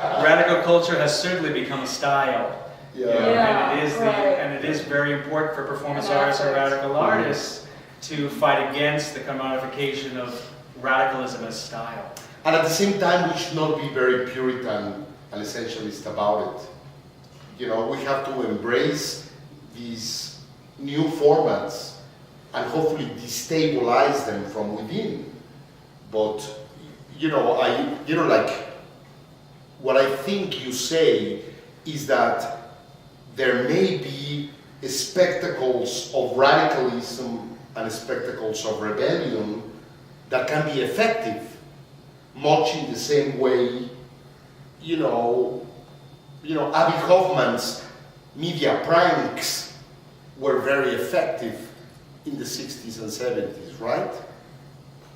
Radical culture has certainly become a style. Yeah. You know, Yeah, and it is right. and it is very important for performance And artists and effort. radical artists to fight against the commodification of radicalism as style. And at the same time, we should not be very Puritan and essentialist about it. You know, we have to embrace these new formats and hopefully destabilize them from within. But, like, what I think you say is that there may be spectacles of radicalism and spectacles of rebellion that can be effective, much in the same way, Abby Hoffman's media pranks were very effective in the 60s and 70s, right?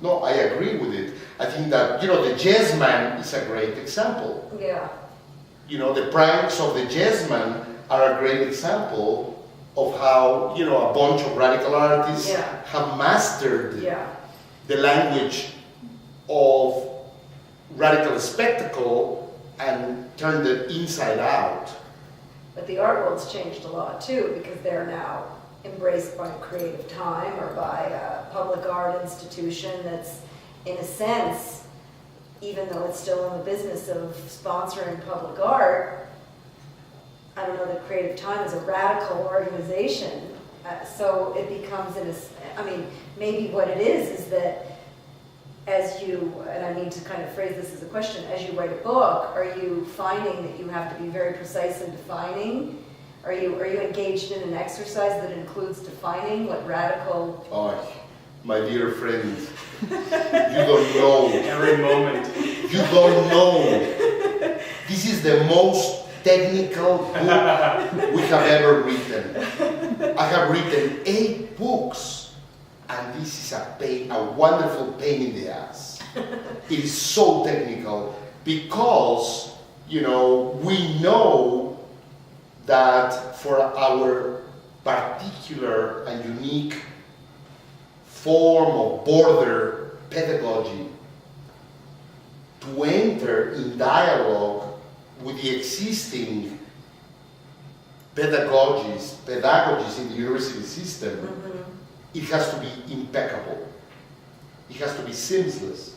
No, I agree with it. I think that, the jazz man is a great example. Yeah. The pranks of the jazz man are a great example of how, a bunch of radical artists Yeah. have mastered Yeah. the language of radical spectacle and turned it inside out. But the art world's changed a lot too, because they're now embraced by Creative Time or by a public art institution that's, in a sense, even though it's still in the business of sponsoring public art, I don't know that Creative Time is a radical organization. So it becomes, maybe what it is that as you, and I need to kind of phrase this as a question, as you write a book, are you finding that you have to be very precise in defining? Are you engaged in an exercise that includes defining what radical? Oh, my dear friend, you don't know. Every moment. You don't know. This is the most technical book we have ever written. I have written 8 books. And this is a wonderful pain in the ass. It is so technical because, we know that for our particular and unique form of border pedagogy, to enter in dialogue with the existing pedagogies in the university system, it has to be impeccable. It has to be seamless.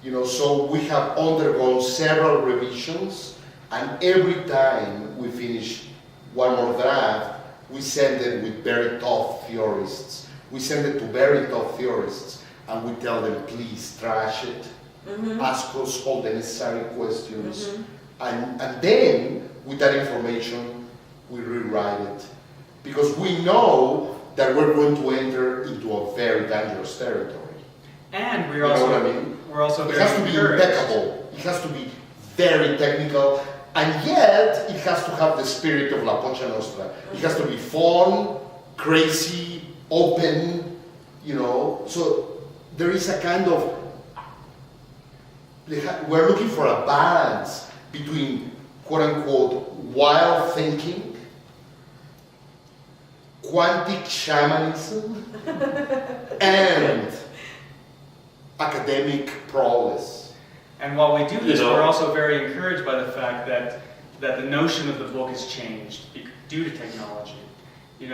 So we have undergone several revisions, and every time we finish one more draft, we send it with very tough theorists. We send it to very tough theorists, and we tell them, please trash it, ask us all the necessary questions, and then, with that information, we rewrite it. Because we know that we're going to enter into a very dangerous territory. And we're You know also what I mean? we're also It very has to be encouraged. impeccable. It has to be very technical, and yet it has to have the spirit of La Pocha Nostra. It has to be fun, crazy, open, So there is a kind of, we're looking for a balance between quote-unquote wild thinking, quantic shamanism, and academic prowess. And while we do this, You know? we're also very encouraged by the fact that the notion of the book has changed due to technology.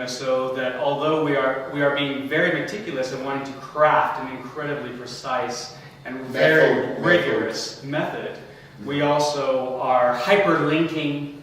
So that although we are being very meticulous and wanting to craft an incredibly precise and very rigorous method, we also are hyperlinking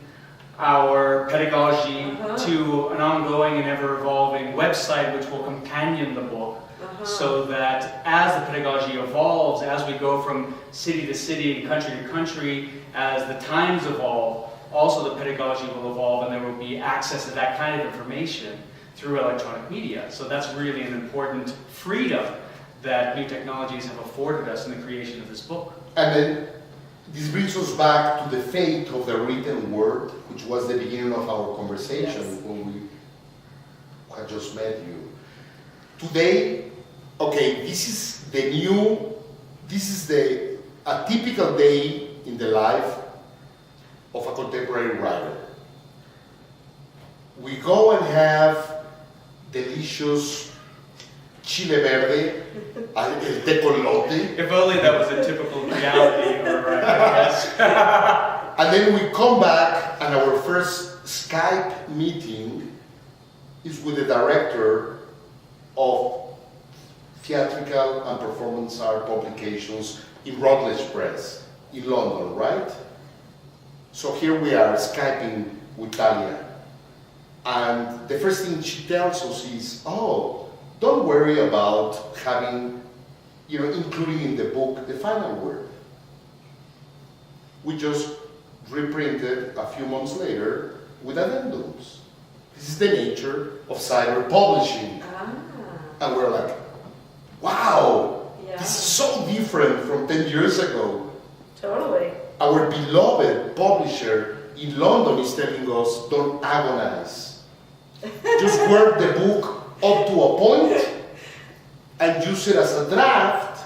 our pedagogy to an ongoing and ever-evolving website which will companion the book, so that as the pedagogy evolves, as we go from city to city and country to country, as the times evolve, also the pedagogy will evolve, and there will be access to that kind of information through electronic media. So that's really an important freedom that new technologies have afforded us in the creation of this book. And then this brings us back to the fate of the written word, which was the beginning of our conversation when we had just met you. Today, this is a typical day in the life of a contemporary writer. We go and have delicious chile verde, el tecolote. If only that was a typical reality, or I guess. And then we come back, and our first Skype meeting is with the director of theatrical and performance art publications in Routledge Press in London, right? So here we are Skyping with Talia. And the first thing she tells us is, oh, don't worry about having, including in the book the final word. We just reprinted a few months later with addendums. This is the nature of cyber publishing. And we're like, wow, Yeah. this is so different from 10 years ago. Totally. Our beloved publisher in London is telling us, don't agonize. Just work the book up to a point and use it as a draft.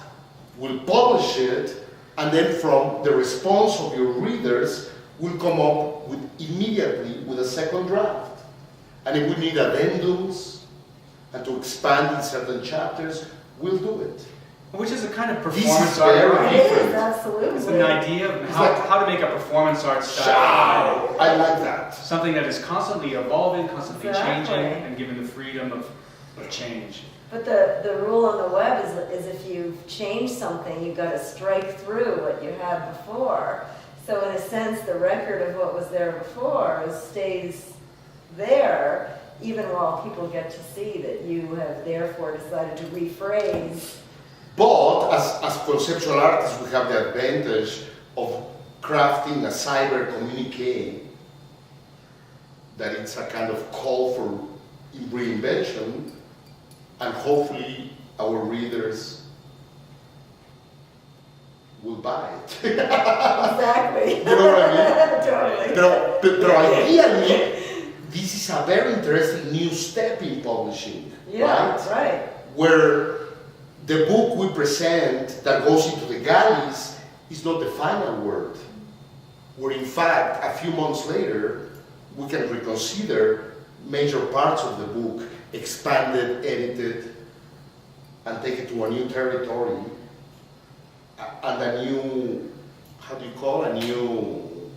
We'll publish it, and then from the response of your readers, we'll come up with immediately with a second draft. And if we need addendums and to expand in certain chapters, we'll do it. Which is a kind of This performance is art. very right? It different. is, absolutely. It's an idea of It's how, like- how to make a performance art style. Ciao! I like that. Something that is constantly evolving, constantly Exactly. changing, and given the freedom of change. But the rule on the web is if you've changed something, you've got to strike through what you had before. So in a sense, the record of what was there before stays there, even while people get to see that you have therefore decided to rephrase. But as conceptual artists, we have the advantage of crafting a cyber communique that it's a kind of call for reinvention, and hopefully our readers will buy it. Exactly. You know what I mean? Totally. Pero ideally, this is a very interesting new step in publishing, Yeah, right? right. Where the book we present that goes into the galleys is not the final word. Where in fact, a few months later, we can reconsider major parts of the book, expanded, edited, and take it to a new territory, and a new, how do you call it? A new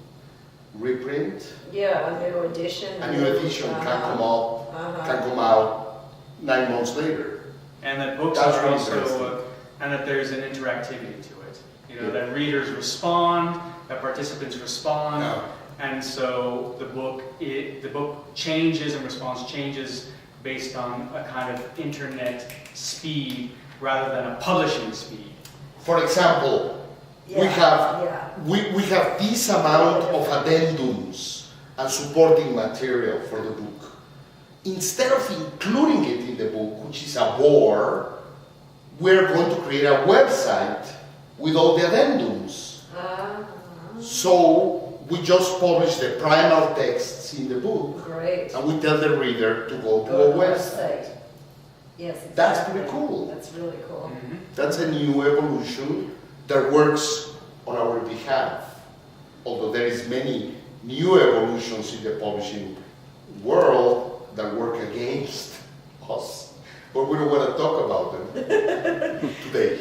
reprint? Yeah, a new edition. A new edition can come out 9 months later. And that books That's are really also, interesting. and that there's an interactivity to it. That readers respond, that participants respond, Yeah. and so the book changes and response changes based on a kind of internet speed rather than a publishing speed. For example, we have this amount of addendums and supporting material for the book. Instead of including it in the book, which is a bore, we're going to create a website with all the addendums. So we just publish the primal texts in the book, Great. and we tell the reader to go to a website. Yes, exactly. That's pretty cool. That's really cool. That's a new evolution that works on our behalf. Although there is many new evolutions in the publishing world that work against us, but we don't want to talk about them today.